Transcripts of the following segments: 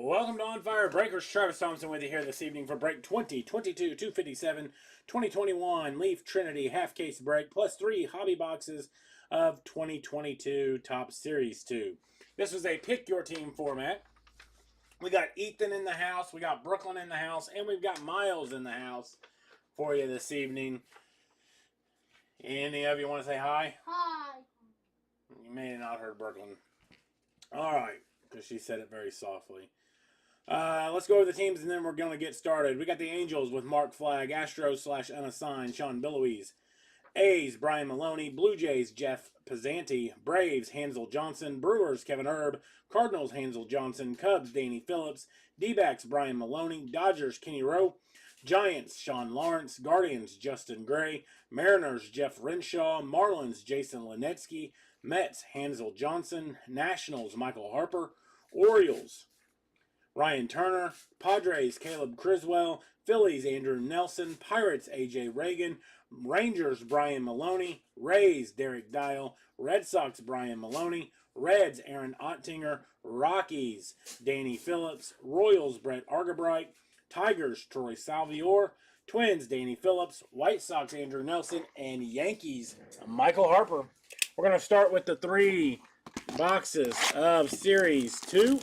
Welcome to On Fire Breakers. Travis Thompson with you here this evening for break 2022 257 2021 Leaf Trinity half case break plus 3 hobby boxes of 2022 Top Series 2. This was a pick your team format. We got Ethan in the house, we got Brooklyn in the house, and we've got Miles in the house for you this evening. Any of you want to say hi? Hi. You may have not heard Brooklyn. Alright, because she said it very softly. Let's go over the teams and then we're going to get started. We got the Angels with Mark Flagg, Astros / unassigned, Sean Billouise. A's, Brian Maloney. Blue Jays, Jeff Pizzanti. Braves, Hansel Johnson. Brewers, Kevin Erb. Cardinals, Hansel Johnson. Cubs, Danny Phillips. D-backs, Brian Maloney. Dodgers, Kenny Rowe. Giants, Sean Lawrence. Guardians, Justin Gray. Mariners, Jeff Renshaw. Marlins, Jason Linetsky. Mets, Hansel Johnson. Nationals, Michael Harper. Orioles, Ryan Turner. Padres, Caleb Criswell. Phillies, Andrew Nelson. Pirates, A.J. Reagan. Rangers, Brian Maloney. Rays, Derek Dial. Red Sox, Brian Maloney. Reds, Aaron Ottinger. Rockies, Danny Phillips. Royals, Brett Argabright. Tigers, Troy Salvior. Twins, Danny Phillips. White Sox, Andrew Nelson. And Yankees, Michael Harper. We're going to start with the 3 boxes of Series 2.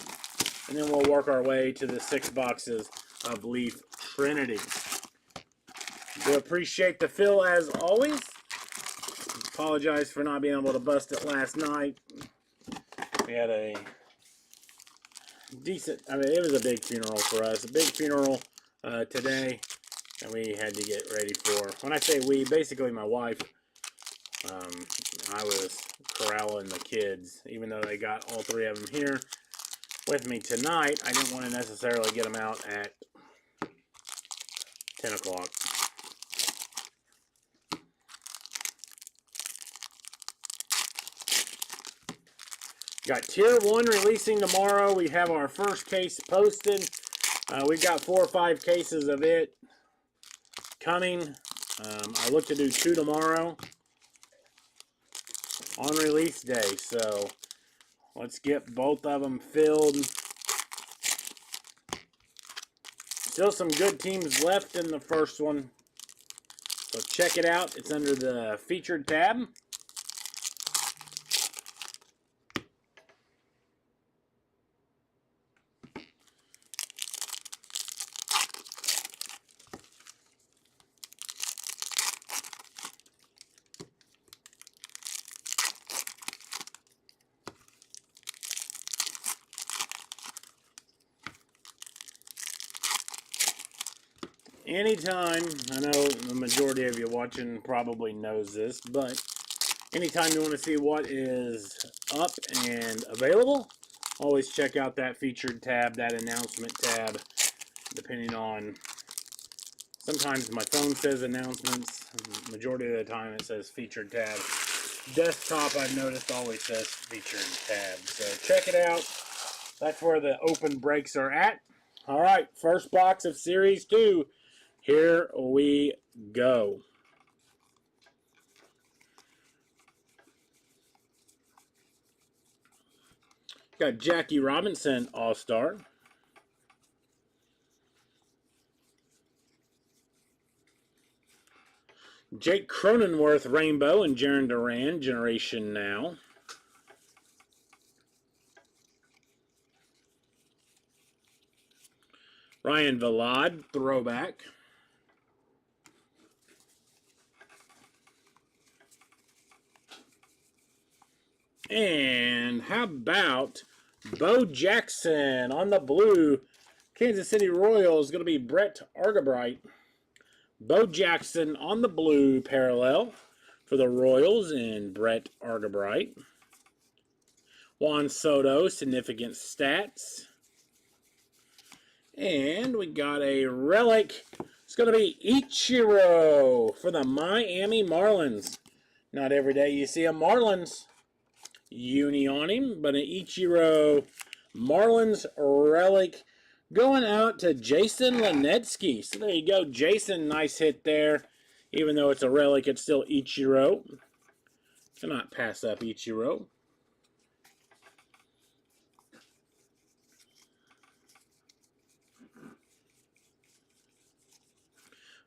And then we'll work our way to the 6 boxes of Leaf Trinity. Do appreciate the fill as always. Apologize for not being able to bust it last night. We had a decent, it was a big funeral for us. A big funeral today. And we had to get ready for, when I say we, basically my wife. I was corralling the kids, even though they got all 3 of them here with me tonight. I didn't want to necessarily get them out at 10 o'clock. Got Tier 1 releasing tomorrow. We have our first case posted. We've got 4 or 5 cases of it coming. I look to do 2 tomorrow on release day. So let's get both of them filled. Still some good teams left in the first one. So check it out. It's under the featured tab. Anytime, I know the majority of you watching probably knows this, but anytime you want to see what is up and available, always check out that featured tab, that announcement tab, depending on, sometimes my phone says announcements, majority of the time it says featured tab. Desktop, I've noticed, always says featured tab, so check it out. That's where the open breaks are at. Alright, first box of Series 2. Here we go. Got Jackie Robinson, All-Star. Jake Cronenworth, Rainbow, and Jaron Duran, Generation Now. Ryan Vilade, Throwback. And how about Bo Jackson on the blue? Kansas City Royals, going to be Brett Argabright. Bo Jackson on the blue parallel for the Royals and Brett Argabright. Juan Soto, significant stats. And we got a relic. It's going to be Ichiro for the Miami Marlins. Not every day you see a Marlins uni on him, but an Ichiro Marlins relic going out to Jason Linetsky. So there you go, Jason. Nice hit there. Even though it's a relic, it's still Ichiro. Cannot pass up Ichiro.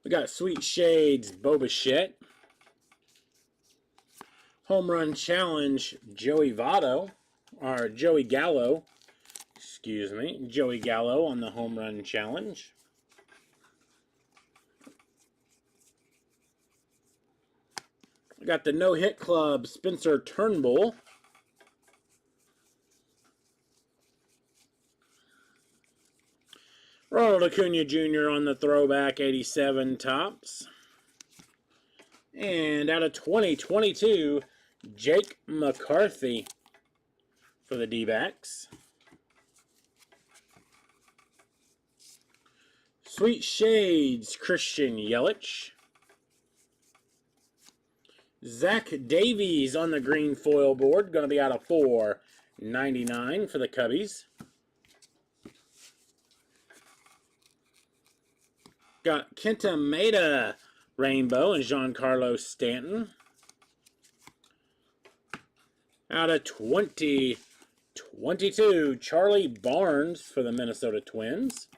We got Sweet Shades, Boba Fett. Home Run Challenge, Joey Gallo. Excuse me. Joey Gallo on the Home Run Challenge. We got the No Hit Club, Spencer Turnbull. Ronald Acuna Jr. on the throwback, 87 tops. And out of 2022, Jake McCarthy for the D-backs. Sweet Shades, Christian Yelich. Zach Davies on the green foil board, going to be out of 4/99 for the Cubbies. Got Kenta Maeda, Rainbow, and Giancarlo Stanton. Out of 2022, Charlie Barnes for the Minnesota Twins.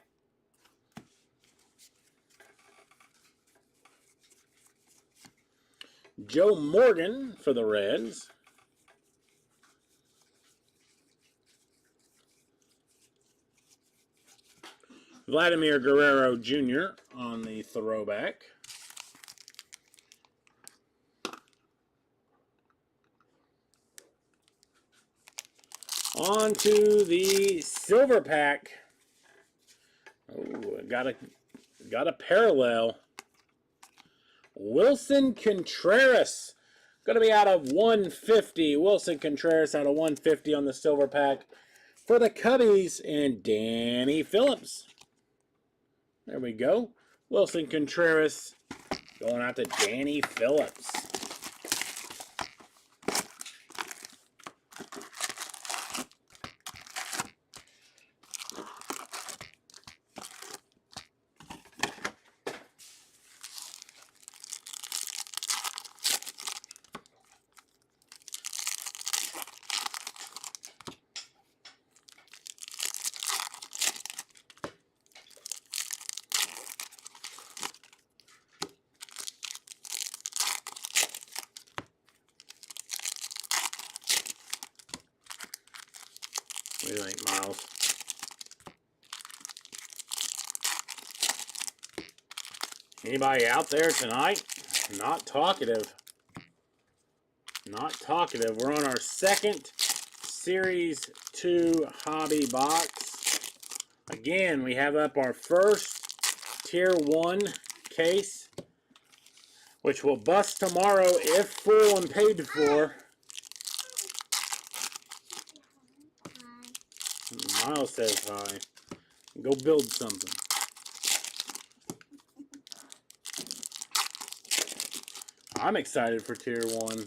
Joe Morgan for the Reds. Vladimir Guerrero Jr. on the throwback. On to the silver pack. Oh, got a parallel. Wilson Contreras. Going to be out of 150. Wilson Contreras out of 150 on the silver pack for the Cubbies and Danny Phillips. There we go. Wilson Contreras going out to Danny Phillips. What do you think, Miles? Anybody out there tonight? Not talkative. Not talkative. We're on our second Series 2 hobby box. Again, we have up our first Tier 1 case, which will bust tomorrow if full and paid for. Miles says hi. Go build something. I'm excited for Tier 1.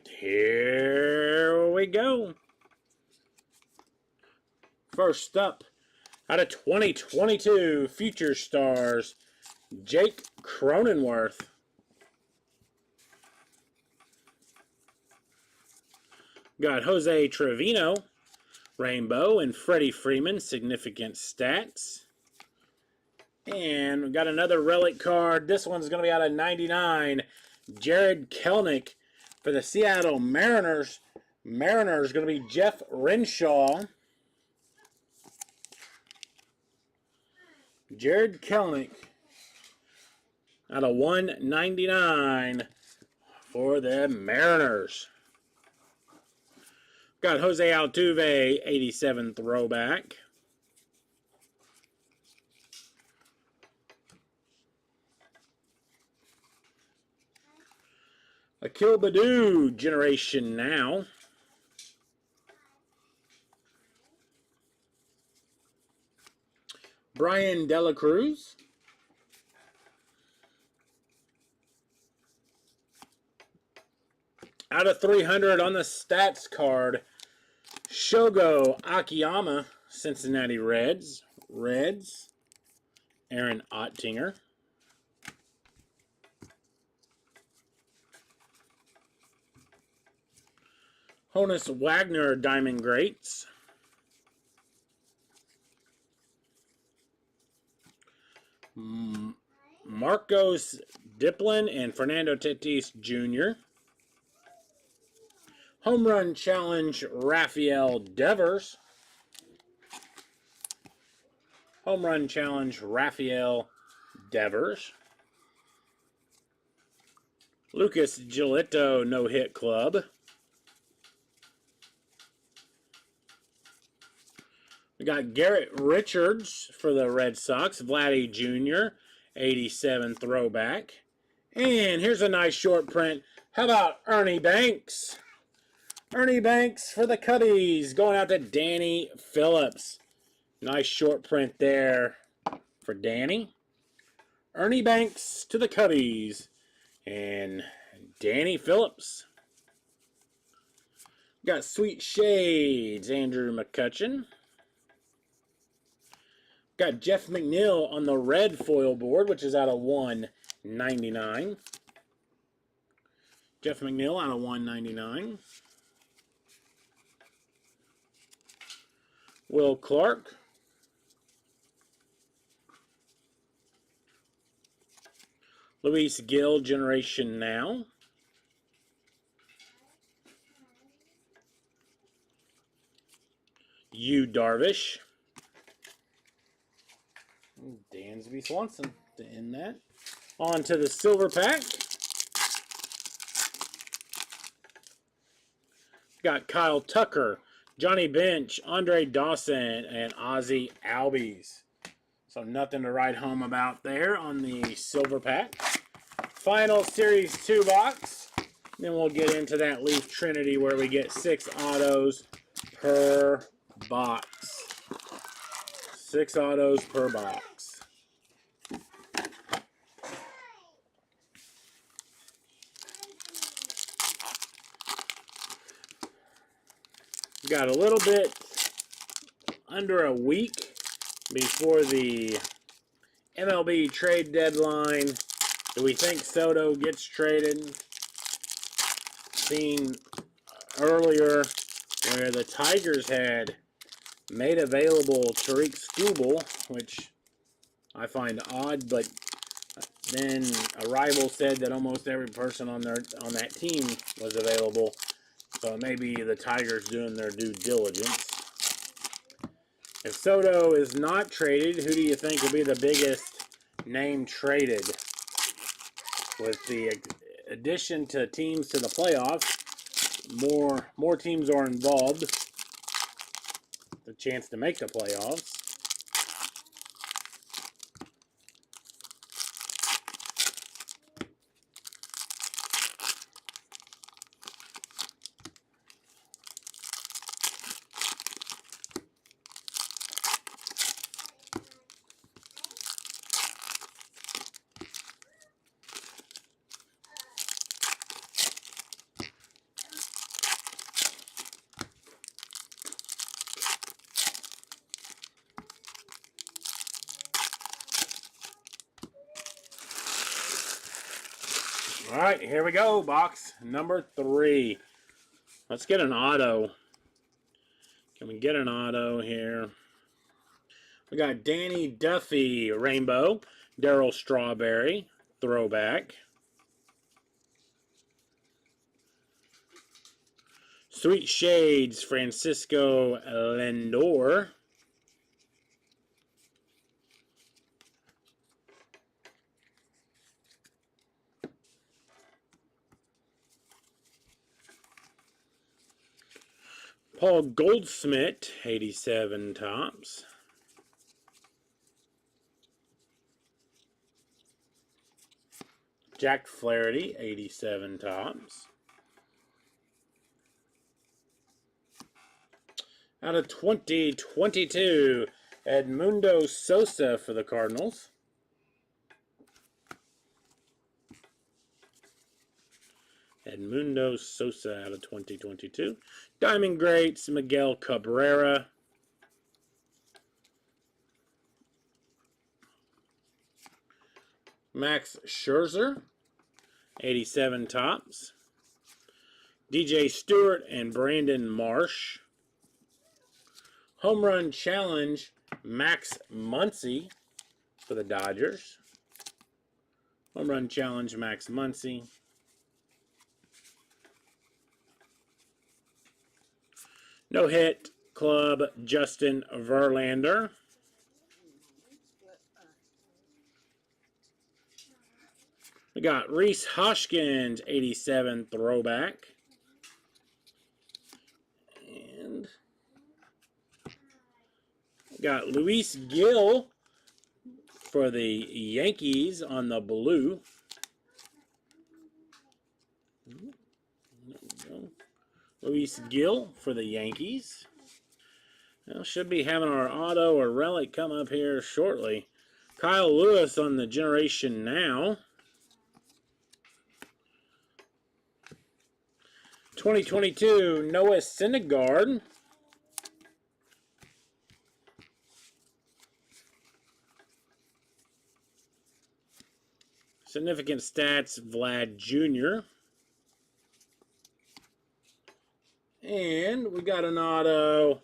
Here we go. First up, out of 2022 Future Stars, Jake Cronenworth. Got Jose Trevino, Rainbow, and Freddie Freeman, significant stats. And we've got another relic card. This one's going to be out of 99. Jared Kelenic for the Seattle Mariners. Mariners going to be Jeff Renshaw. Jared Kelenic out of 199 for the Mariners. Got Jose Altuve, 87 throwback. Akil Baddoo, Generation Now. Brian Dela Cruz. Out of 300 on the stats card, Shogo Akiyama, Cincinnati Reds. Aaron Ottinger. Honus Wagner, Diamond Greats. Marcos Diplin and Fernando Tatis Jr. Home Run Challenge, Rafael Devers. Home Run Challenge, Rafael Devers. Lucas Giolito, No Hit Club. We got Garrett Richards for the Red Sox. Vladdy Jr., 87 throwback. And here's a nice short print. How about Ernie Banks? Ernie Banks for the Cubbies, going out to Danny Phillips. Nice short print there for Danny. Ernie Banks to the Cubbies. And Danny Phillips. Got Sweet Shades, Andrew McCutchen. Got Jeff McNeil on the red foil board, which is out of 199. Jeff McNeil out of 199. Will Clark. Luis Gill, Generation Now. Yu Darvish. Dansby Swanson to end that. On to the silver pack. Got Kyle Tucker, Johnny Bench, Andre Dawson, and Ozzie Albies. So nothing to write home about there on the silver pack. Final Series 2 box. Then we'll get into that Leaf Trinity where we get 6 autos per box. 6 autos per box. Got a little bit under a week before the MLB trade deadline. Do we think Soto gets traded? Seen earlier where the Tigers had made available Tariq Skubal, which I find odd, but then a rival said that almost every person on that team was available. So maybe the Tigers doing their due diligence. If Soto is not traded, who do you think will be the biggest name traded? With the addition to teams to the playoffs, more teams are involved. The chance to make the playoffs. All right, here we go. Box number 3. Let's get an auto. Can we get an auto here? We got Danny Duffy, Rainbow. Darryl Strawberry, Throwback. Sweet Shades, Francisco Lindor. Paul Goldschmidt, 87 tops. Jack Flaherty, 87 tops. Out of 2022, Edmundo Sosa for the Cardinals. Edmundo Sosa out of 2022. Diamond Greats, Miguel Cabrera. Max Scherzer, 87 tops. DJ Stewart and Brandon Marsh. Home Run Challenge, Max Muncy for the Dodgers. Home Run Challenge, Max Muncy. No Hit Club, Justin Verlander. We got Reese Hoskins, 87 throwback. And we got Luis Gil for the Yankees on the blue. There we go. Luis Gil for the Yankees. Well, should be having our auto or relic come up here shortly. Kyle Lewis on the Generation Now. 2022, Noah Syndergaard. Significant Stats, Vlad Jr. And we got an auto.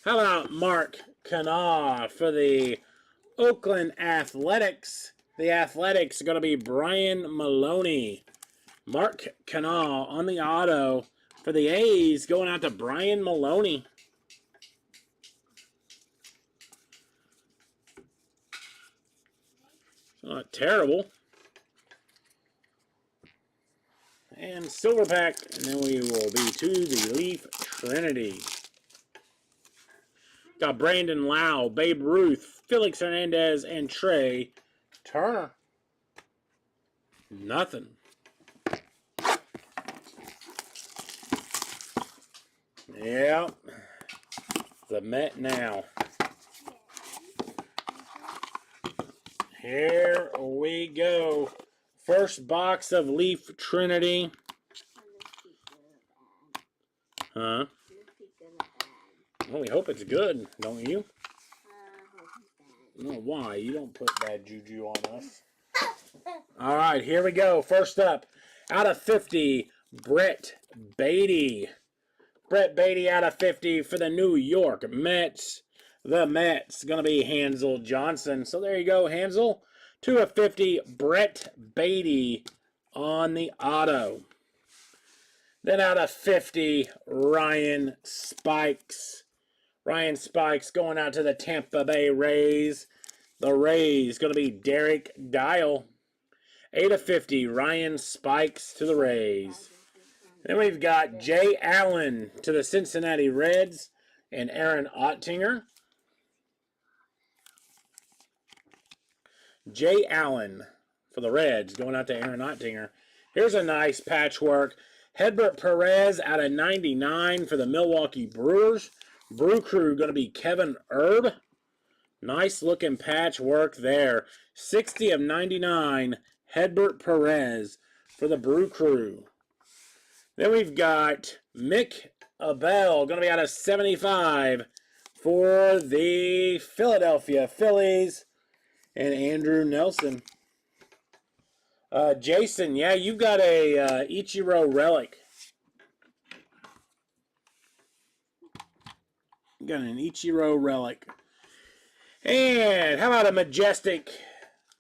How about Mark Canha for the Oakland Athletics? The Athletics are going to be Brian Maloney. Mark Canha on the auto for the A's, going out to Brian Maloney. Not terrible. And silver pack, and then we will be to the Leaf Trinity. Got Brandon Lau, Babe Ruth, Felix Hernandez, and Trey Turner. Nothing. Yep. The Met now. Here we go. First box of Leaf Trinity. Huh? Well, we hope it's good, don't you? No, why? You don't put bad juju on us. All right, here we go. First up, out of 50, Brett Beatty. Brett Beatty out of 50 for the New York Mets. The Mets going to be Hansel Johnson. So there you go, Hansel. 2 of 50, Brett Beatty on the auto. Then out of 50, Ryan Spikes. Ryan Spikes going out to the Tampa Bay Rays. The Rays going to be Derek Dial. 8 of 50, Ryan Spikes to the Rays. Then we've got Jay Allen to the Cincinnati Reds and Aaron Ottinger. Jay Allen for the Reds going out to Aaron Ottinger. Here's a nice patchwork. Hedbert Perez out of 99 for the Milwaukee Brewers. Brew Crew going to be Kevin Erb. Nice looking patchwork there. 60 of 99, Hedbert Perez for the Brew Crew. Then we've got Mick Abel, going to be out of 75 for the Philadelphia Phillies, and Andrew Nelson. Jason, yeah, you got a Ichiro relic. You got an Ichiro relic. And how about a Majestic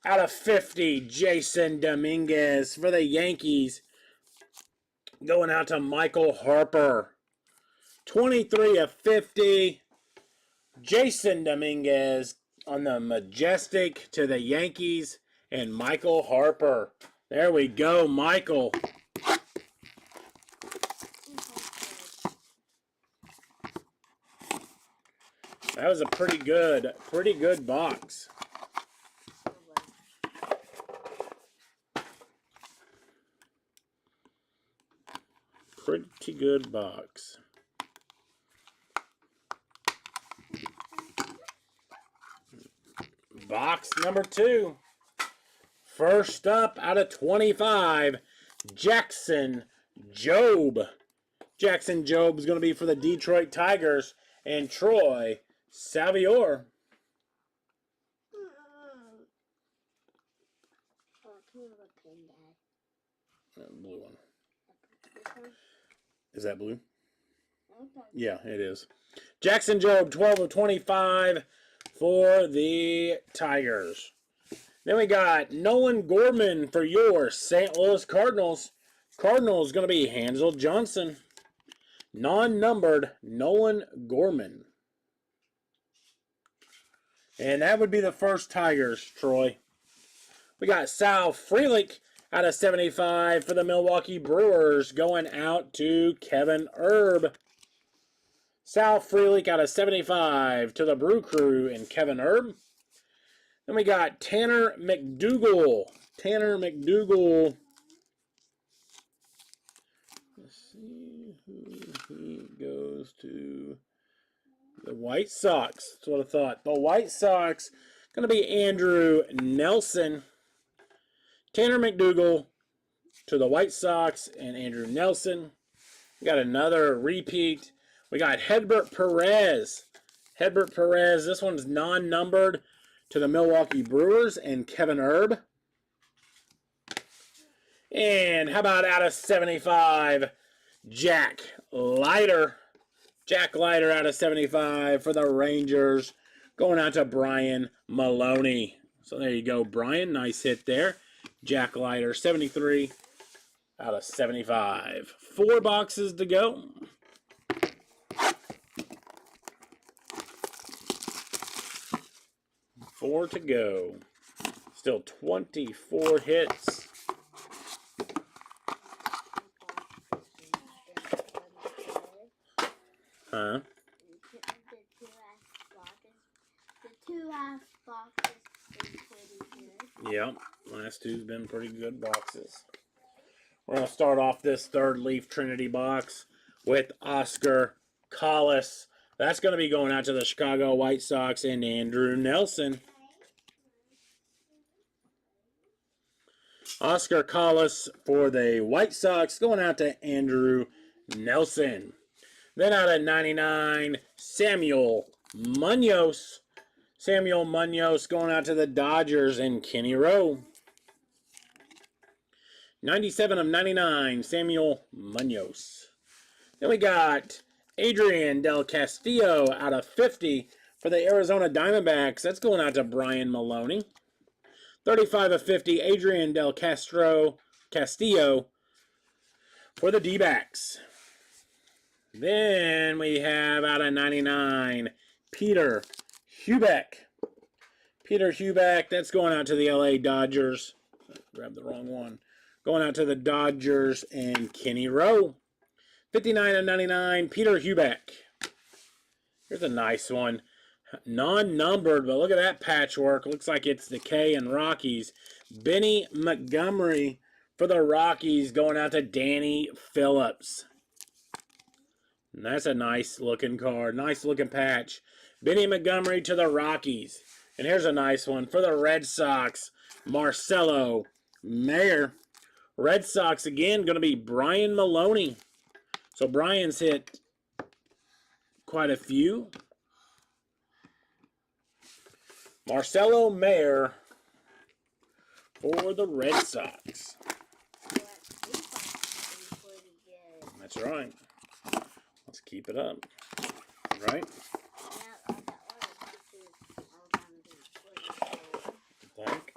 out of 50, Jason Dominguez for the Yankees. Going out to Michael Harper. 23 of 50, Jason Dominguez on the Majestic to the Yankees and Michael Harper. There we go, Michael. That was a pretty good box. Pretty good box. Box number 2. First up out of 25, Jackson Jobe. Jackson Jobe is going to be for the Detroit Tigers and Troy Savior. Blue one. Is that blue? Yeah, it is. Jackson Jobe, 12 of 25 for the Tigers. Then we got Nolan Gorman for your St. Louis Cardinals. Cardinals going to be Hansel Johnson. Non-numbered Nolan Gorman. And that would be the first Tigers, Troy. We got Sal Frelick out of 75 for the Milwaukee Brewers, going out to Kevin Erb. Sal Frelick out of 75 to the Brew Crew and Kevin Erb. Then we got Tanner McDougal. Tanner McDougal. Let's see who he goes to. The White Sox. That's what I thought. The White Sox. Going to be Andrew Nelson. Tanner McDougal to the White Sox and Andrew Nelson. We got another repeat. We got Hedbert Perez. Hedbert Perez. This one's non-numbered to the Milwaukee Brewers and Kevin Erb. And how about out of 75, Jack Leiter. Jack Leiter out of 75 for the Rangers. Going out to Brian Maloney. So there you go, Brian. Nice hit there. Jack Leiter, 73 out of 75. 4 boxes to go. Four to go. Still 24 hits. Huh? The two last boxes been pretty good. Yep, last two's been pretty good boxes. We're going to start off this third Leaf Trinity box with Oscar Collis. That's going to be going out to the Chicago White Sox and Andrew Nelson. Oscar Collis for the White Sox, going out to Andrew Nelson. Then out of 99, Samuel Munoz. Samuel Munoz going out to the Dodgers and Kenny Rowe. 97 of 99, Samuel Munoz. Then we got Adrian Del Castillo out of 50 for the Arizona Diamondbacks. That's going out to Brian Maloney. 35 of 50, Adrian Del Castillo for the D-backs. Then we have out of 99, Peter Hubeck. Peter Hubeck, that's going out to the LA Dodgers. Grabbed the wrong one. Going out to the Dodgers and Kenny Rowe. 59 of 99, Peter Hubeck. Here's a nice one. Non-numbered, but look at that patchwork. Looks like it's the K and Rockies. Benny Montgomery for the Rockies, going out to Danny Phillips. And that's a nice looking card. Nice looking patch. Benny Montgomery to the Rockies. And here's a nice one for the Red Sox. Marcelo Mayer. Red Sox again, going to be Brian Maloney. So Brian's hit quite a few. Marcelo Mayer for the Red Sox. That's right. Let's keep it up. Right? You think?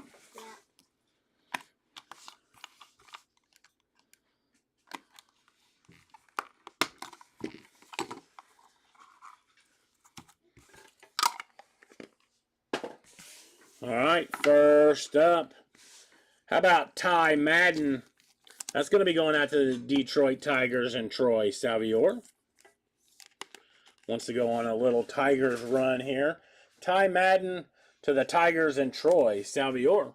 All right, first up. How about Ty Madden? That's going to be going out to the Detroit Tigers and Troy Salvior. Wants to go on a little Tigers run here. Ty Madden to the Tigers and Troy Salvior.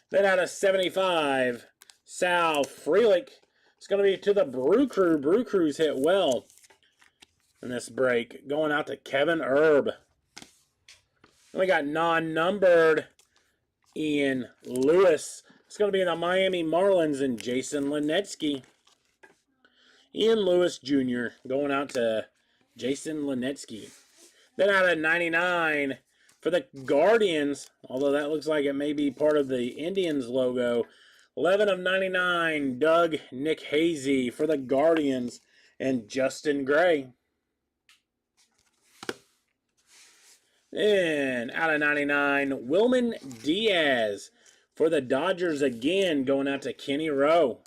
Then out of 75, Sal Frelick. It's going to be to the Brew Crew. Brew Crew's hit well in this break. Going out to Kevin Erb. Then we got non-numbered Ian Lewis. It's going to be the Miami Marlins and Jason Linetsky. Ian Lewis Jr. going out to Jason Linetsky. Then out of 99 for the Guardians, although that looks like it may be part of the Indians logo. 11 of 99, Doug Nick Hazy for the Guardians and Justin Gray. And out of 99, Wilman Diaz for the Dodgers again, going out to Kenny Rowe.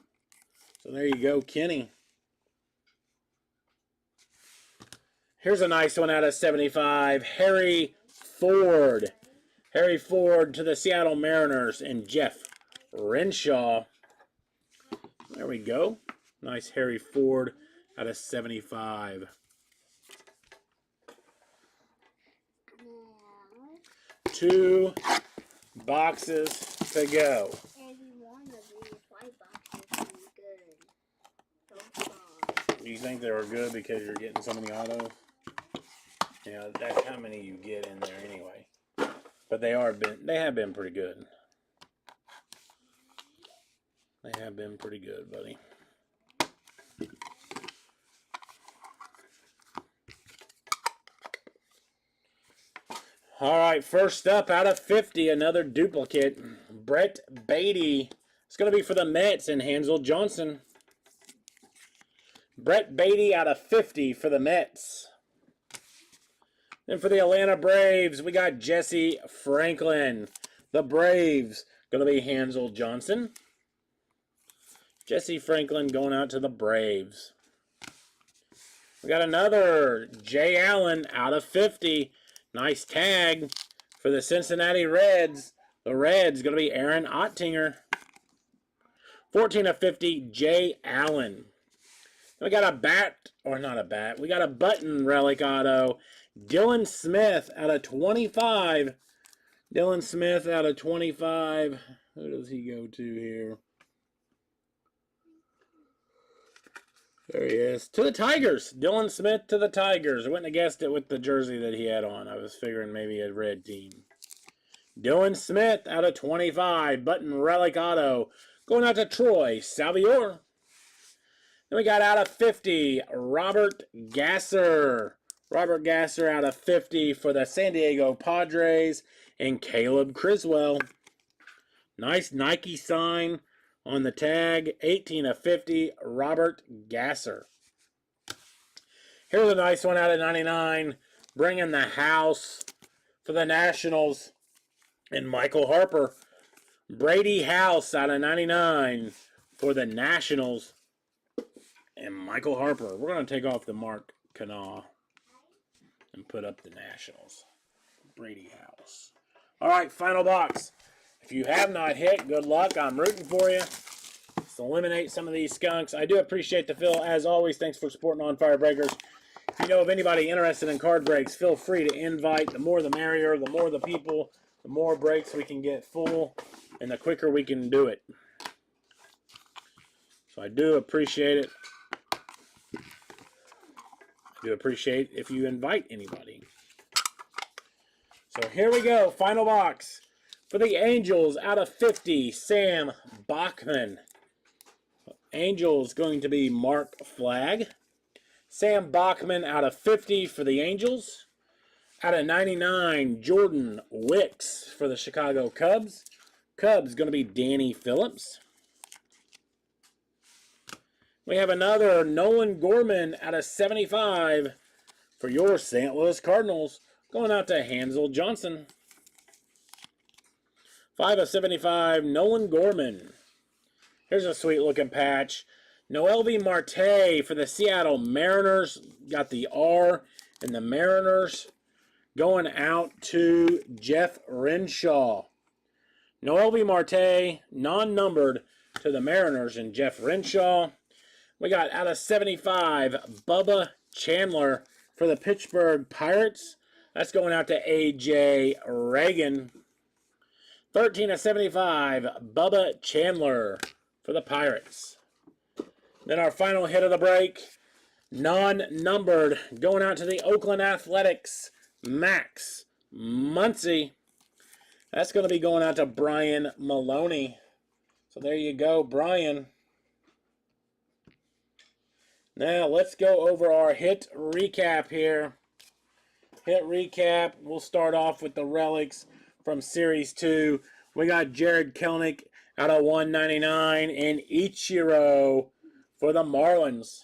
So there you go, Kenny. Here's a nice one out of 75, Harry Ford. Harry Ford to the Seattle Mariners and Jeff Renshaw. There we go. Nice Harry Ford out of 75. Two boxes to go. Every one of these white boxes is good. So far. You think they were good because you're getting so many autos? Yeah, that's how many you get in there anyway. But they have been pretty good. They have been pretty good, buddy. All right, first up out of 50, another duplicate. Brett Beatty. It's going to be for the Mets and Hansel Johnson. Brett Beatty out of 50 for the Mets. Then for the Atlanta Braves, we got Jesse Franklin. The Braves, going to be Hansel Johnson. Jesse Franklin going out to the Braves. We got another Jay Allen out of 50. Nice tag for the Cincinnati Reds. The Reds going to be Aaron Ottinger. 14 of 50, Jay Allen. We got a we got a button relic auto. Dylan Smith out of 25. Dylan Smith out of 25. Who does he go to here? There he is. To the Tigers. Dylan Smith to the Tigers. I wouldn't have guessed it with the jersey that he had on. I was figuring maybe a red team. Dylan Smith out of 25. Button relic auto. Going out to Troy Salvior. Then we got out of 50, Robert Gasser. Robert Gasser out of 50 for the San Diego Padres and Caleb Criswell. Nice Nike sign on the tag. 18 of 50, Robert Gasser. Here's a nice one out of 99. Bringing the house for the Nationals and Michael Harper. Brady House out of 99 for the Nationals and Michael Harper. We're going to take off the Mark Canaugh and put up the Nationals. Brady House. All right, final box. If you have not hit, good luck. I'm rooting for you. Let's eliminate some of these skunks. I do appreciate the fill. As always, thanks for supporting On Fire Breakers. If you know of anybody interested in card breaks, feel free to invite. The more the merrier. The more the people, the more breaks we can get full, and the quicker we can do it. So I do appreciate it. I do appreciate if you invite anybody. So here we go. Final box. For the Angels, out of 50, Sam Bachman. Angels going to be Mark Flagg. Sam Bachman out of 50 for the Angels. Out of 99, Jordan Wicks for the Chicago Cubs. Cubs going to be Danny Phillips. We have another Nolan Gorman out of 75 for your St. Louis Cardinals. Going out to Hansel Johnson. 5 of 75, Nolan Gorman. Here's a sweet looking patch. Noelvi Marte for the Seattle Mariners. Got the R in the Mariners. Going out to Jeff Renshaw. Noelvi Marte, non-numbered to the Mariners and Jeff Renshaw. We got out of 75, Bubba Chandler for the Pittsburgh Pirates. That's going out to A.J. Reagan. 13 of 75, Bubba Chandler for the Pirates. Then our final hit of the break, non-numbered, going out to the Oakland Athletics, Max Muncy. That's going to be going out to Brian Maloney. So there you go, Brian. Now let's go over our hit recap here. Hit recap. We'll start off with the relics from Series 2. We got Jared Kelenic out of 199 and Ichiro for the Marlins.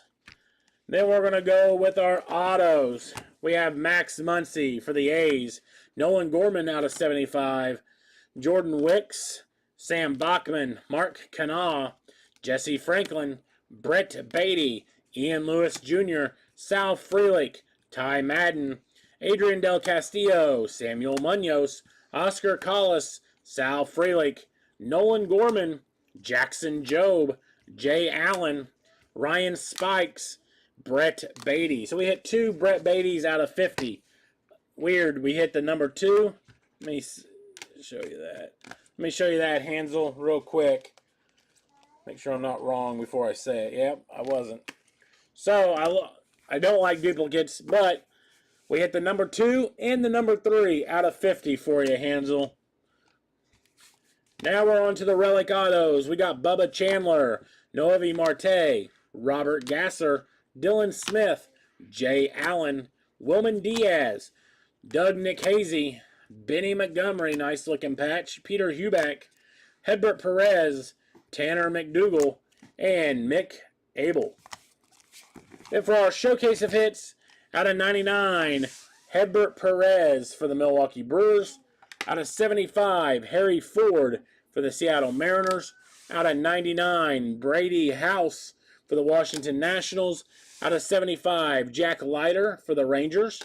Then we're going to go with our autos. We have Max Muncy for the A's. Nolan Gorman out of 75. Jordan Wicks, Sam Bachman, Mark Canaugh, Jesse Franklin, Brett Beatty, Ian Lewis Jr., Sal Frelick, Ty Madden, Adrian Del Castillo, Samuel Munoz, Oscar Collis, Sal Frelick, Nolan Gorman, Jackson Jobe, Jay Allen, Ryan Spikes, Brett Beatty. So we hit 2 Brett Beattys out of 50. Weird. We hit the number 2. Let me show you that. Let me show you that, Hansel, real quick. Make sure I'm not wrong before I say it. Yep, I wasn't. So I don't like duplicates, but we hit the number 2 and the number 3 out of 50 for you, Hansel. Now we're on to the relic autos. We got Bubba Chandler, Noelvi Marte, Robert Gasser, Dylan Smith, Jay Allen, Wilman Diaz, Doug Nikhazy, Benny Montgomery, nice looking patch, Peter Huback, Hedbert Perez, Tanner McDougal, and Mick Abel. And for our showcase of hits, out of 99, Hedbert Perez for the Milwaukee Brewers. Out of 75, Harry Ford for the Seattle Mariners. Out of 99, Brady House for the Washington Nationals. Out of 75, Jack Leiter for the Rangers.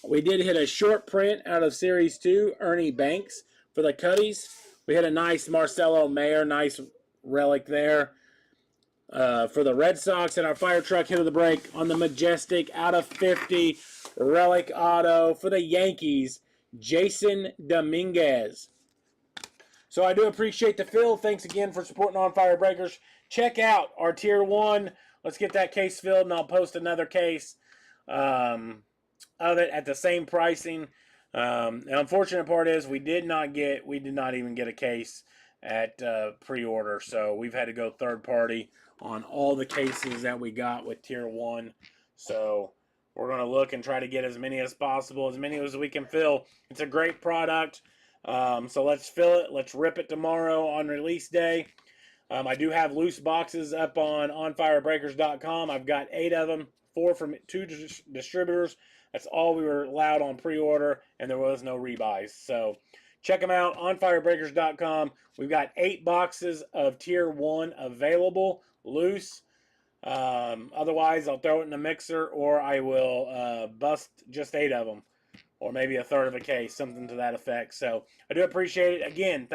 We did hit a short print out of Series 2, Ernie Banks for the Cuddies. We had a nice Marcelo Mayer, nice relic there for the Red Sox. And our fire truck hit of the break on the Majestic out of 50 relic auto for the Yankees, Jason Dominguez. So I do appreciate the fill. Thanks again for supporting On Fire Breakers. Check out our Tier 1. Let's get that case filled, and I'll post another case of it at the same pricing. The unfortunate part is we did not even get a case at pre-order, so we've had to go third party on all the cases that we got with Tier 1. So we're going to look and try to get as many as possible, as many as we can fill. It's a great product, so let's fill it. Let's rip it tomorrow on release day. I do have loose boxes up on onfirebreakers.com. I've got 8 of them, 4 from 2 distributors. That's all we were allowed on pre-order, and there was no rebuys. So check them out, onfirebreakers.com. We've got 8 boxes of Tier 1 available, loose. Otherwise, I'll throw it in the mixer, or I will bust just 8 of them, or maybe a third of a case, something to that effect. So I do appreciate it. Again, thank